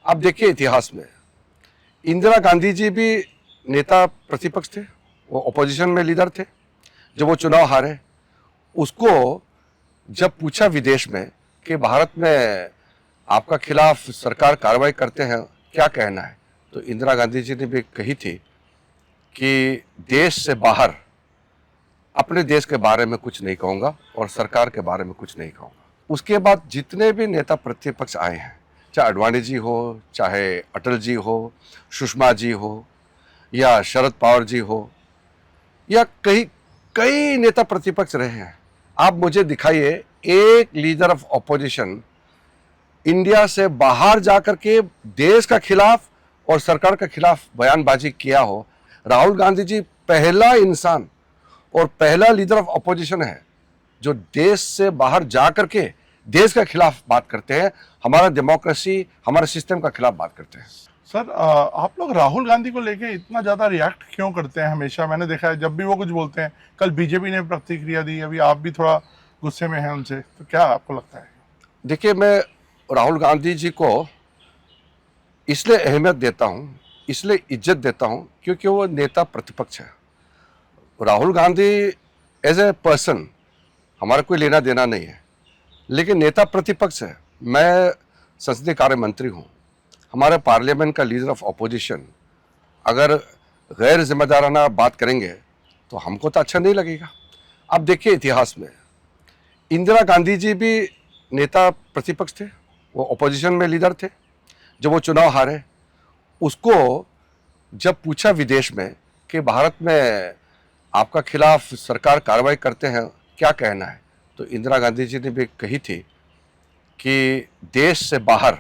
अब देखिए इतिहास में इंदिरा गांधी जी भी नेता प्रतिपक्ष थे, वो अपोजिशन में लीडर थे। जब वो चुनाव हारे, उसको जब पूछा विदेश में कि भारत में आपका खिलाफ सरकार कार्रवाई करते हैं, क्या कहना है, तो इंदिरा गांधी जी ने भी कही थी कि देश से बाहर अपने देश के बारे में कुछ नहीं कहूँगा और सरकार के बारे में कुछ नहीं कहूँगा। उसके बाद जितने भी नेता प्रतिपक्ष आए हैं, चाहे अडवाणी जी हो, चाहे अटल जी हो, सुषमा जी हो, या शरद पवार जी हो, या कई नेता प्रतिपक्ष रहे हैं। आप मुझे दिखाइए एक लीडर ऑफ ऑपोजिशन इंडिया से बाहर जाकर के देश का खिलाफ और सरकार के खिलाफ बयानबाजी किया हो। राहुल गांधी जी पहला इंसान और पहला लीडर ऑफ ऑपोजिशन है जो देश से बाहर जाकर के देश के खिलाफ बात करते हैं, हमारा डेमोक्रेसी, हमारे सिस्टम का खिलाफ बात करते हैं। सर, आप लोग राहुल गांधी को लेके इतना ज्यादा रिएक्ट क्यों करते हैं? हमेशा मैंने देखा है जब भी वो कुछ बोलते हैं, कल बीजेपी ने प्रतिक्रिया दी, अभी आप भी थोड़ा गुस्से में हैं उनसे, तो क्या आपको लगता है? देखिए, मैं राहुल गांधी जी को इसलिए अहमियत देता हूँ, इसलिए इज्जत देता हूँ क्योंकि वो नेता प्रतिपक्ष है। Rahul Gandhi as a person हमारा कोई लेना देना नहीं है, लेकिन नेता प्रतिपक्ष है। मैं संसदीय कार्य मंत्री हूँ। हमारे पार्लियामेंट का लीडर ऑफ अपोजिशन अगर गैर जिम्मेदाराना बात करेंगे तो हमको तो अच्छा नहीं लगेगा। अब देखिए इतिहास में इंदिरा गांधी जी भी नेता प्रतिपक्ष थे, वो अपोजिशन में लीडर थे। जब वो चुनाव हारे, उसको जब पूछा विदेश में कि भारत में आपका खिलाफ सरकार कार्रवाई करते हैं, क्या कहना है, तो इंदिरा गांधी जी ने भी कही थी कि देश से बाहर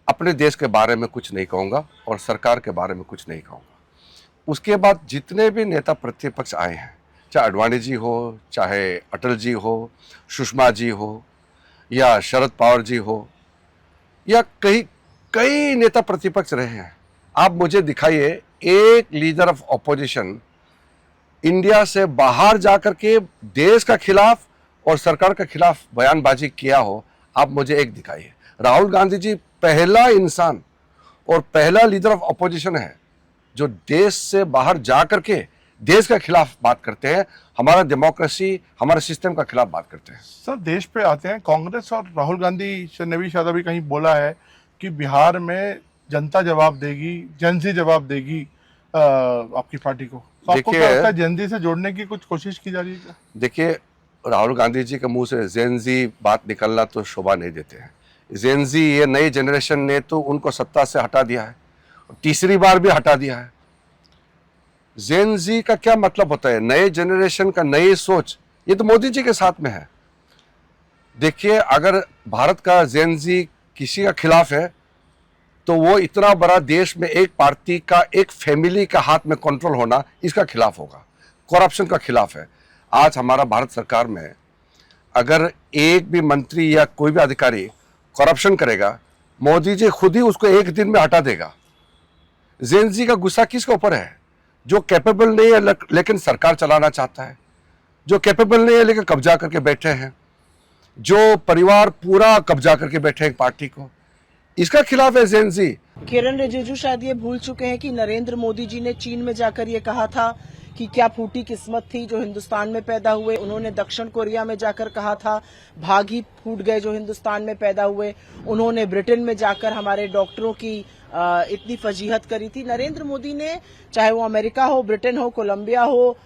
अपने देश के बारे में कुछ नहीं कहूँगा और सरकार के बारे में कुछ नहीं कहूँगा। उसके बाद जितने भी नेता प्रतिपक्ष आए हैं, चाहे अडवाणी जी हो, चाहे अटल जी हो, सुषमा जी हो, या शरद पवार जी हो, या कई नेता प्रतिपक्ष रहे हैं। आप मुझे दिखाइए एक लीडर ऑफ ऑपोजिशन इंडिया से बाहर जाकर के देश का खिलाफ और सरकार के खिलाफ बयानबाजी किया हो। आप मुझे एक दिखाइए। राहुल गांधी जी पहला इंसान और पहला लीडर ऑफ ऑपोजिशन है जो देश से बाहर जाकर के देश के खिलाफ बात करते हैं, हमारा डेमोक्रेसी, हमारे सिस्टम का खिलाफ बात करते हैं। सर, देश पे आते हैं। कांग्रेस और राहुल गांधी ने भी शायद अभी कहीं बोला है कि बिहार में जनता जवाब देगी, जेनजी जवाब देगी आपकी पार्टी को। तो आपको क्या लगता है, जेनजी से जोड़ने की कुछ कोशिश की जा रही है क्या? देखिए, राहुल गांधी जी के मुंह से जेनजी बात निकलना तो शोभा नहीं देते हैं। जेनजी, ये नई जनरेशन ने तो उनको सत्ता से हटा दिया है, तीसरी बार भी हटा दिया है। जेनजी का क्या मतलब होता है? नए जनरेशन का नई सोच, ये तो मोदी जी के साथ में है। देखिए, अगर भारत का जेनजी किसी का खिलाफ है तो वो इतना बड़ा देश में एक पार्टी का, एक फैमिली का हाथ में कंट्रोल होना, इसका खिलाफ होगा, करप्शन का खिलाफ है। आज हमारा भारत सरकार में अगर एक भी मंत्री या कोई भी अधिकारी करप्शन करेगा, मोदी जी खुद ही उसको एक दिन में हटा देगा। जेनजी का गुस्सा किसके ऊपर है? जो कैपेबल नहीं है लेकिन सरकार चलाना चाहता है, जो कैपेबल नहीं है लेकिन कब्जा करके बैठे हैं, जो परिवार पूरा कब्जा करके बैठे हैं एक पार्टी को, इसका खिलाफ है जेनजी। किरण रिजिजू शायद ये भूल चुके हैं कि नरेंद्र मोदी जी ने चीन में जाकर ये कहा था कि क्या फूटी किस्मत थी जो हिंदुस्तान में पैदा हुए। उन्होंने दक्षिण कोरिया में जाकर कहा था भाग ही फूट गए जो हिंदुस्तान में पैदा हुए। उन्होंने ब्रिटेन में जाकर हमारे डॉक्टरों की इतनी फजीहत करी थी। नरेंद्र मोदी ने, चाहे वो अमेरिका हो, ब्रिटेन हो, कोलंबिया हो,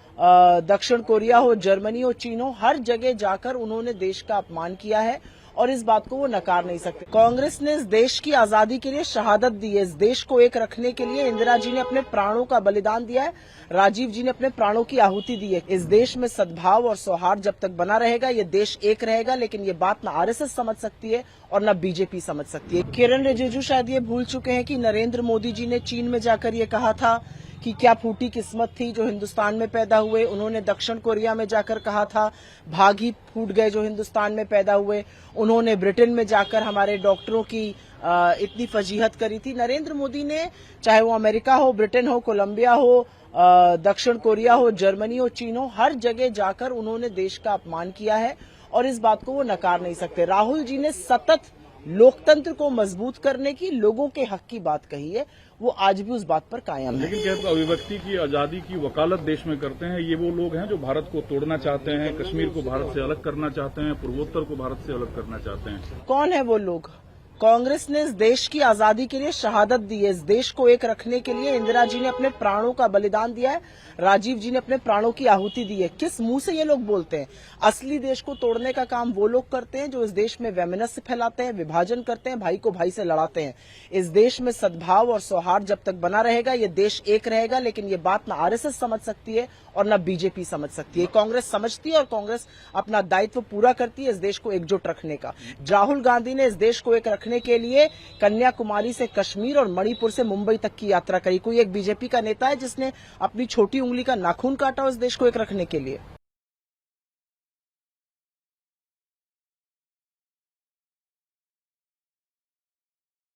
दक्षिण कोरिया हो, जर्मनी हो, चीन हो, हर जगह जाकर उन्होंने देश का अपमान किया है और इस बात को वो नकार नहीं सकते। कांग्रेस ने इस देश की आजादी के लिए शहादत दी है। इस देश को एक रखने के लिए इंदिरा जी ने अपने प्राणों का बलिदान दिया है, राजीव जी ने अपने प्राणों की आहुति दी है। इस देश में सद्भाव और सौहार्द जब तक बना रहेगा, ये देश एक रहेगा। लेकिन ये बात ना आरएसएस समझ सकती है और ना बीजेपी समझ सकती है। किरण रिजिजू शायद ये भूल चुके हैं कि नरेंद्र मोदी जी ने चीन में जाकर ये कहा था कि क्या फूटी किस्मत थी जो हिंदुस्तान में पैदा हुए। उन्होंने दक्षिण कोरिया में जाकर कहा था भाग ही फूट गए जो हिंदुस्तान में पैदा हुए। उन्होंने ब्रिटेन में जाकर हमारे डॉक्टरों की इतनी फजीहत करी थी। नरेंद्र मोदी ने, चाहे वो अमेरिका हो, ब्रिटेन हो, कोलंबिया हो, दक्षिण कोरिया हो, जर्मनी हो, चीन हो, हर जगह जाकर उन्होंने देश का अपमान किया है और इस बात को वो नकार नहीं सकते। राहुल जी ने सतत लोकतंत्र को मजबूत करने की, लोगों के हक की बात कही है, वो आज भी उस बात पर कायम है। लेकिन कहते अभिव्यक्ति की आजादी की वकालत देश में करते हैं, ये वो लोग हैं जो भारत को तोड़ना चाहते हैं, कश्मीर को भारत से अलग करना चाहते हैं, पूर्वोत्तर को भारत से अलग करना चाहते हैं। कौन है वो लोग? कांग्रेस ने इस देश की आजादी के लिए शहादत दी है। इस देश को एक रखने के लिए इंदिरा जी ने अपने प्राणों का बलिदान दिया है, राजीव जी ने अपने प्राणों की आहुति दी है। किस मुंह से ये लोग बोलते हैं? असली देश को तोड़ने का काम वो लोग करते हैं जो इस देश में वैमनस्य फैलाते हैं, विभाजन करते हैं, भाई को भाई से लड़ाते हैं। इस देश में सद्भाव और सौहार्द जब तक बना रहेगा, ये देश एक रहेगा। लेकिन ये बात ना आरएसएस समझ सकती है और ना बीजेपी समझ सकती है। कांग्रेस समझती है और कांग्रेस अपना दायित्व पूरा करती है इस देश को एकजुट रखने का। राहुल गांधी ने इस देश को एक रखने के लिए कन्याकुमारी से कश्मीर और मणिपुर से मुंबई तक की यात्रा करी। कोई एक बीजेपी का नेता है जिसने अपनी छोटी उंगली का नाखून काटा उस देश को एक रखने के लिए?